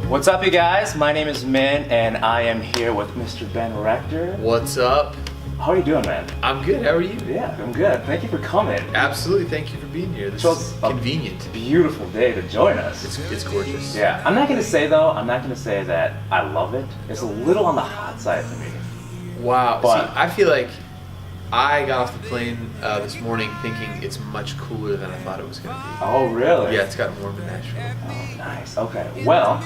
What's up, you guys? My name is Min, and I am here with Mr. Ben Rector. What's up? How are you doing, man? I'm good. How are you? Yeah, I'm good. Thank you for coming. Absolutely. Thank you for being here. This is convenient. Beautiful day to join us. It's gorgeous. Yeah. I'm not going to say that I love it. It's a little on the hot side for me. Wow. But see, I feel like I got off the plane this morning thinking it's much cooler than I thought it was going to be. Oh, really? Yeah, it's gotten warm in Nashville. Oh, nice. Okay. Well,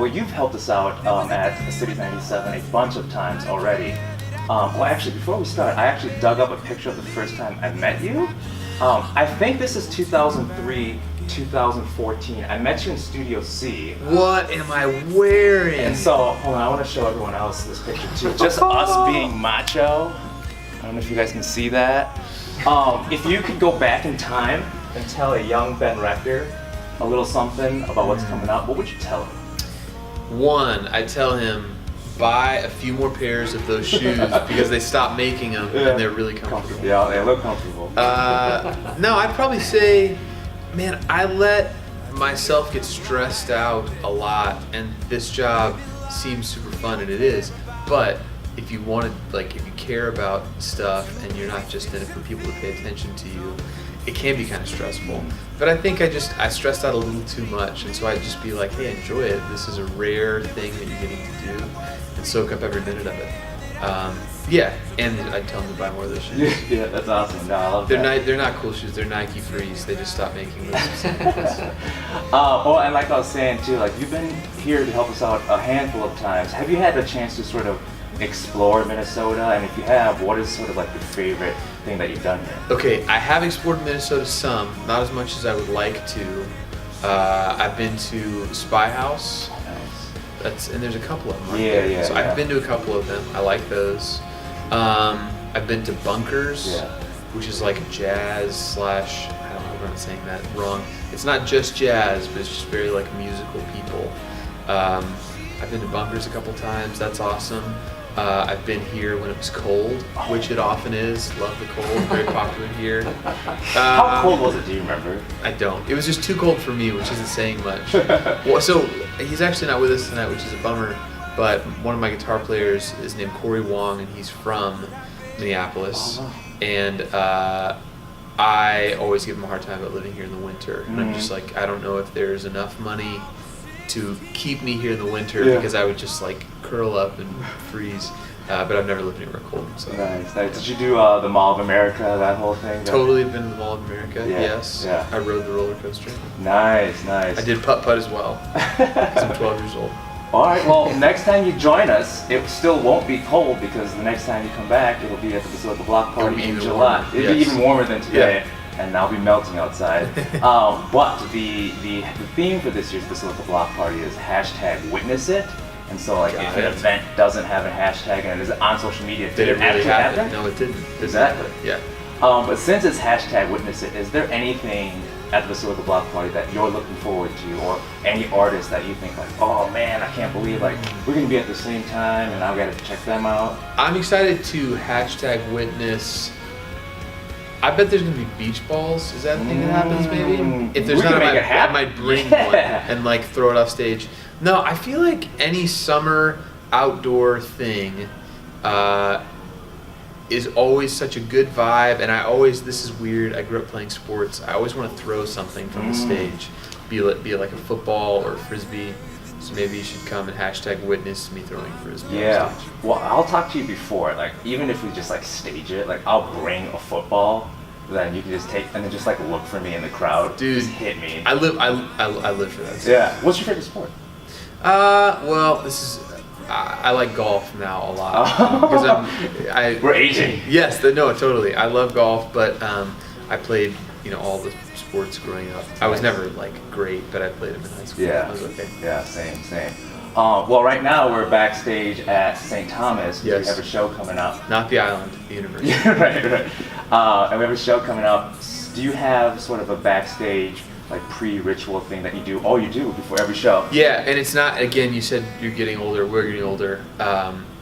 you've helped us out at City 97 a bunch of times already. Well, actually, before we start, I actually dug up a picture of the first time I met you. I think this is 2003, 2014. I met you in Studio C. What am I wearing? And so, hold on, I want to show everyone else this picture too. Just us being macho. I don't know if you guys can see that. If you could go back in time and tell a young Ben Rector a little something about what's coming up, what would you tell him? One, I tell him, buy a few more pairs of those shoes because they stopped making them and they're really comfortable. Yeah, they look comfortable. No, I'd probably say, man, I let myself get stressed out a lot, and this job seems super fun, and it is, but if you want to, like, if you care about stuff and you're not just in it for people to pay attention to you, it can be kind of stressful. But I think I stressed out a little too much, and so I'd just be like, hey, enjoy it. This is a rare thing that you're getting to do, and soak up every minute of it. Yeah, and I'd tell them to buy more of those shoes. Yeah, that's awesome. No, I love that. They're not cool shoes. They're Nike Frees. They just stopped making those. Well, and like I was saying too, like you've been here to help us out a handful of times. Have you had a chance to sort of explore Minnesota? And if you have, what is sort of like your favorite thing that you've done here? Okay, I have explored Minnesota some, not as much as I would like to. I've been to Spy House. And there's a couple of them. Yeah. I've been to a couple of them. I like those. I've been to Bunkers, which is like jazz / I don't know if I'm saying that wrong. It's not just jazz, but it's just very like musical people. I've been to Bunkers a couple times. That's awesome. I've been here when it was cold, which it often is. Love the cold. Very popular here. How cold was it? Do you remember? I don't. It was just too cold for me, which isn't saying much. Well, so he's actually not with us tonight, which is a bummer. But one of my guitar players is named Corey Wong, and he's from Minneapolis. And I always give him a hard time about living here in the winter. And I'm just like, I don't know if there's enough money to keep me here in the winter because I would just like curl up and freeze. But I've never lived anywhere cold. So. Nice. Did you do the Mall of America, that whole thing? Totally been to the Mall of America. Yeah. Yes. Yeah. I rode the roller coaster. Nice. I did putt-putt as well because I'm 12 years old. All right, well, next time you join us, it still won't be cold because the next time you come back, it'll be at the Basilica Block Party in July. It'll be even warmer than today, and I'll be melting outside. But the theme for this year's Basilica Block Party is #WitnessIt. And so, like, if an event doesn't have a hashtag and it is on social media, did it actually happen? No, it didn't. Exactly. Yeah. But since it's #WitnessIt, is there anything at the Basilica Block Party that you're looking forward to, or any artists that you think like, oh man, I can't believe like we're gonna be at the same time and I gotta check them out? I'm excited to #witness. I bet there's gonna be beach balls. Is that the thing that happens? Maybe if there's not, I might bring one and like throw it off stage. No, I feel like any summer outdoor thing is always such a good vibe, and this is weird, I grew up playing sports. I always want to throw something from the stage, be it like a football or a frisbee. So maybe you should come and #witness me throwing a frisbee on stage. Well, I'll talk to you before, like even if we just like stage it, like I'll bring a football, then you can just take and then just like look for me in the crowd. Dude, just hit me. I live for that stuff. Yeah. What's your favorite sport? Well, I like golf now a lot because We're aging. Yes, no, totally. I love golf, but I played all the sports growing up. I was never like great, but I played them in high school. Yeah. I was okay. Yeah, same. Well, right now we're backstage at St. Thomas. Yes. We have a show coming up. Not the island, the university. right. And we have a show coming up. Do you have sort of a backstage like pre-ritual thing that you do? Oh, you do before every show. Yeah, and it's not. Again, you said you're getting older. We're getting older.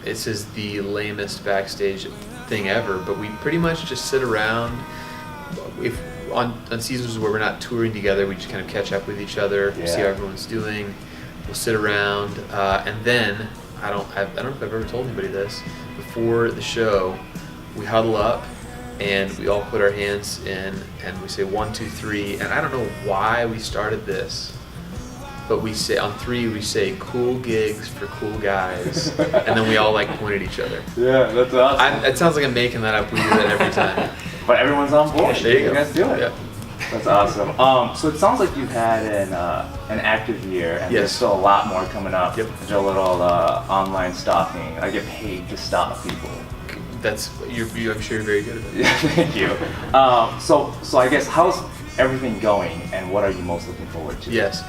This is the lamest backstage thing ever. But we pretty much just sit around. If on seasons where we're not touring together, we just kind of catch up with each other, see how everyone's doing. We'll sit around, and then I don't know if I've ever told anybody this. Before the show, we huddle up and we all put our hands in and we say 1, 2, 3. And I don't know why we started this, but we say on 3 we say cool gigs for cool guys, and then we all like point at each other. Yeah, that's awesome. It sounds like I'm making that up. We do that every time. But everyone's on board. There you go. guys do it. Yeah. That's awesome. So it sounds like you've had an active year, and there's still a lot more coming up. Yep. There's a little online stalking. I get paid to stalk people. I'm sure you're very good at it. Yeah, thank you. So I guess how's everything going, and what are you most looking forward to? Yes.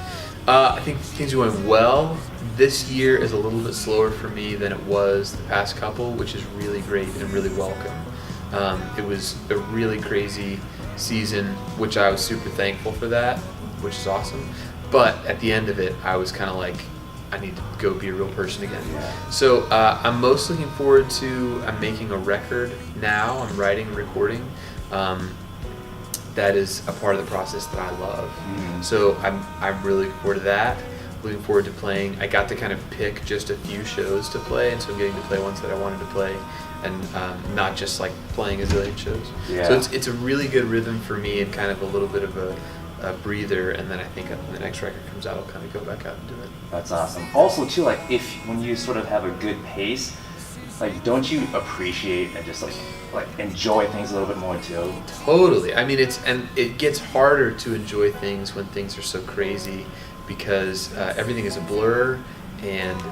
I think things are going well. This year is a little bit slower for me than it was the past couple, which is really great and really welcome. It was a really crazy season, which I was super thankful for that, which is awesome. But at the end of it, I was kind of like, I need to go be a real person again. Yeah. So I'm most looking forward to, I'm making a record now. I'm writing and recording. That is a part of the process that I love. Mm-hmm. So I'm really looking forward to that. Looking forward to playing. I got to kind of pick just a few shows to play, and so I'm getting to play ones that I wanted to play, and not just like playing a zillion shows. Yeah. So it's a really good rhythm for me, and kind of a little bit of a breather, and then I think when the next record comes out, I'll kind of go back out and do it. That's awesome. Also, too, like when you sort of have a good pace, like don't you appreciate and just like enjoy things a little bit more too? Totally. I mean, it gets harder to enjoy things when things are so crazy, because everything is a blur, and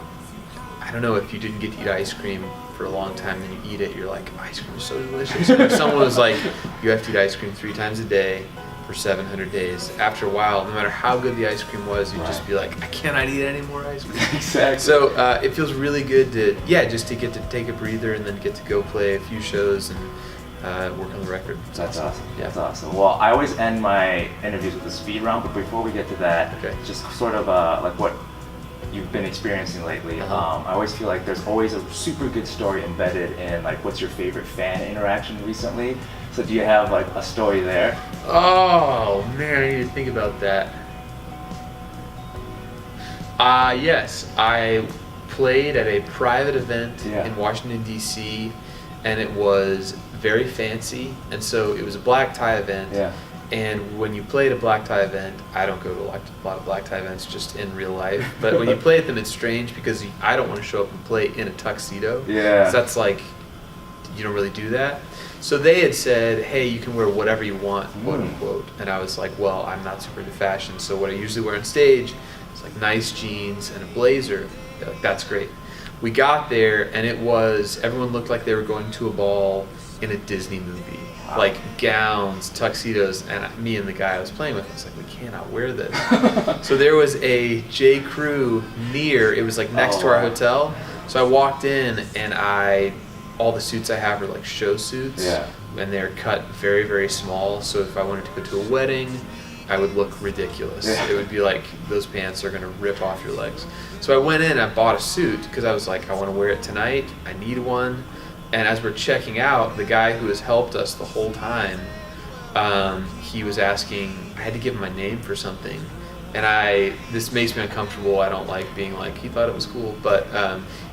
I don't know, if you didn't get to eat ice cream for a long time and you eat it, you're like, ice cream is so delicious. If someone was like, you have to eat ice cream 3 times a day for 700 days, after a while, no matter how good the ice cream was, you'd just be like, I cannot eat any more ice cream. Exactly. So it feels really good to, just to get to take a breather and then get to go play a few shows and work on the record. That's awesome. Yeah. That's awesome. Well, I always end my interviews with a speed round, but before we get to that, just sort of like what you've been experiencing lately. I always feel like there's always a super good story embedded in like what's your favorite fan interaction recently. So do you have like a story there? Oh man, I need to think about that. Yes, I played at a private event in Washington D.C. and it was very fancy, and so it was a black tie event. Yeah. And when you play at a black tie event, I don't go to a lot of black tie events just in real life, but when you play at them, it's strange because I don't want to show up and play in a tuxedo. Yeah. 'Cause that's like, you don't really do that. So they had said, hey, you can wear whatever you want, quote unquote. And I was like, well, I'm not super into fashion, so what I usually wear on stage is like nice jeans and a blazer. They're like, that's great. We got there, and everyone looked like they were going to a ball in a Disney movie. Wow. Like gowns, tuxedos, and me and the guy I was playing with, I was like, we cannot wear this. So there was a J. Crew it was like next to our hotel. So I walked in, and all the suits I have are like show suits, and they're cut very, very small. So if I wanted to go to a wedding, I would look ridiculous. Yeah. It would be like, those pants are gonna rip off your legs. So I went in, I bought a suit because I was like, I want to wear it tonight. I need one. And as we're checking out, the guy who has helped us the whole time, he was asking, I had to give him my name for something. And this makes me uncomfortable. I don't like being like, he thought it was cool, but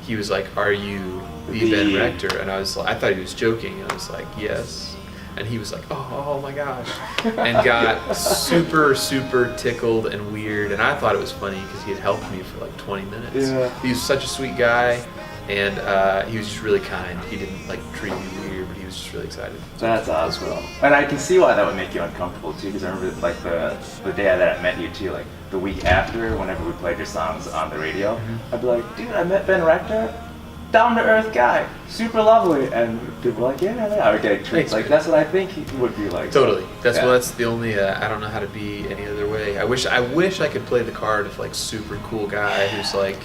he was like, are you the Ben Rector? And I thought he was joking. And I was like, yes. And he was like, oh my gosh. And got super, super tickled and weird. And I thought it was funny because he had helped me for like 20 minutes. Yeah. He was such a sweet guy. And he was just really kind. He didn't like treat me weird, but he was just really excited. So that's awesome. Cool. And I can see why that would make you uncomfortable too, because I remember like the day that I met you too, like the week after, whenever we played your songs on the radio, I'd be like, dude, I met Ben Rector, down to earth guy, super lovely, and people were like, yeah, I would get treats. Like that's what I think he would be like. Totally. That's the only. I don't know how to be any other way. I wish I could play the card of like super cool guy who's like,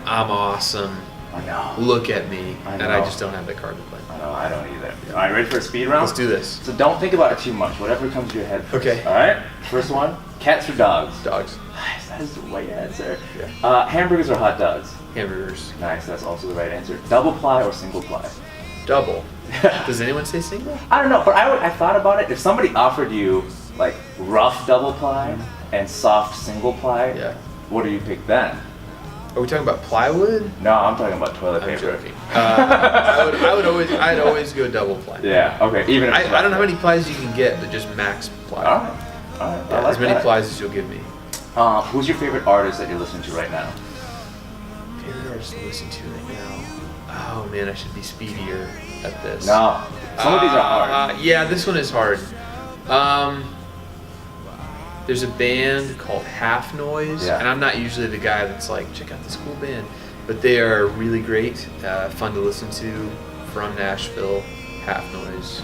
I'm awesome. I know. Look at me. And I just don't have that card to play. I know, I don't either. All right, ready for a speed round? Let's do this. So don't think about it too much. Whatever comes to your head first. Okay. All right. First one. Cats or dogs? Dogs. Nice. That is the right answer. Yeah. Hamburgers or hot dogs? Hamburgers. Nice. That's also the right answer. Double ply or single ply? Double. Does anyone say single? I don't know, but I thought about it. If somebody offered you like rough double ply and soft single ply, what do you pick then? Are we talking about plywood? No, I'm talking about toilet I'm paper. joking. I'd always go double ply. Yeah. Okay. Even if I don't know how many plies you can get, but just max ply. All right. Yeah, I like as many that. plies as you'll give me. Who's your favorite artist that you're listening to right now? Favorite artist to listen to right now? Oh man, I should be speedier at this. No. Some of these are hard. Yeah, this one is hard. There's a band called Half Noise, Yeah. and I'm not usually the guy that's like, check out this cool band, but they are really great, fun to listen to, from Nashville. Half Noise.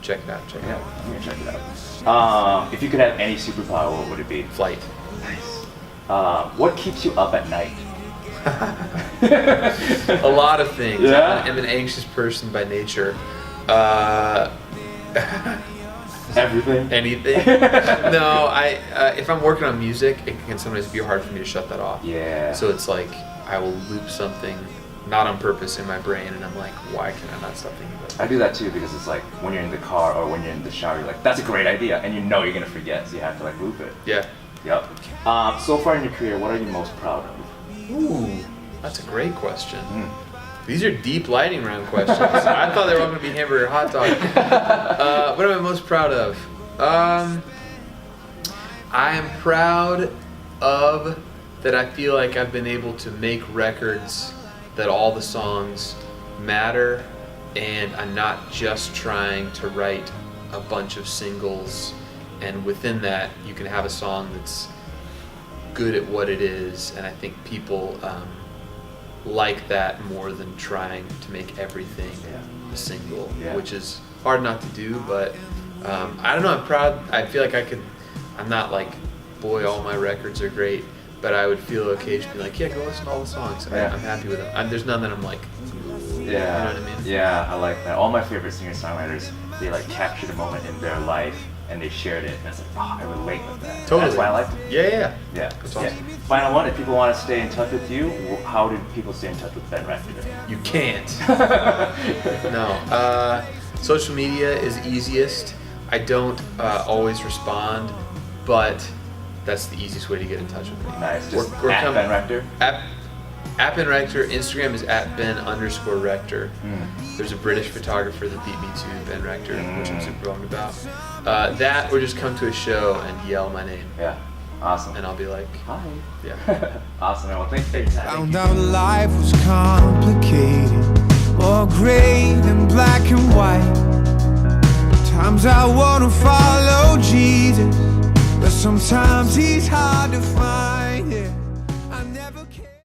Check it out. Yeah, I'm gonna check it out. If you could have any superpower, what would it be? Flight. Nice. What keeps you up at night? A lot of things. Yeah? I'm an anxious person by nature. Everything? Anything. No, if I'm working on music, it can sometimes be hard for me to shut that off. Yeah. So it's like I will loop something, not on purpose, in my brain, and I'm like, why can I not stop thinking about it? I do that too because it's like when you're in the car or when you're in the shower, you're like, that's a great idea, and you know you're gonna forget, so you have to like loop it. Yeah. Yep. So far in your career, what are you most proud of? Ooh, that's a great question. These are deep lightning round questions. I thought they were all going to be hamburger hot dog. What am I most proud of? I am proud of that I feel like I've been able to make records that all the songs matter, and I'm not just trying to write a bunch of singles, and within that you can have a song that's good at what it is, and I think people like that more than trying to make everything a single, which is hard not to do, but I don't know, I'm proud. I feel like I'm not like, boy, all my records are great, but I would feel occasionally like, yeah, go listen to all the songs. I'm happy with them. There's none that I'm like, you know what I mean? Yeah, I like that. All my favorite singer-songwriters, they like captured a moment in their life and they shared it, and it's like, oh, I relate with that. Totally. That's why I like them. Yeah. That's awesome. Final one, if people want to stay in touch with you, how do people stay in touch with Ben Rector? You can't. No. Social media is easiest. I don't always respond, but that's the easiest way to get in touch with me. Nice. Just at Ben Rector? At Ben Rector. Instagram is at Ben_Rector. There's a British photographer that beat me to Ben Rector, which I'm super bummed about. That, or just come to a show and yell my name. Yeah. Awesome. And I'll be like, hi. Yeah. Awesome. Well, thanks for your time. Found out life was complicated, more gray than black and white. Times I wanna follow Jesus, but sometimes he's hard to find.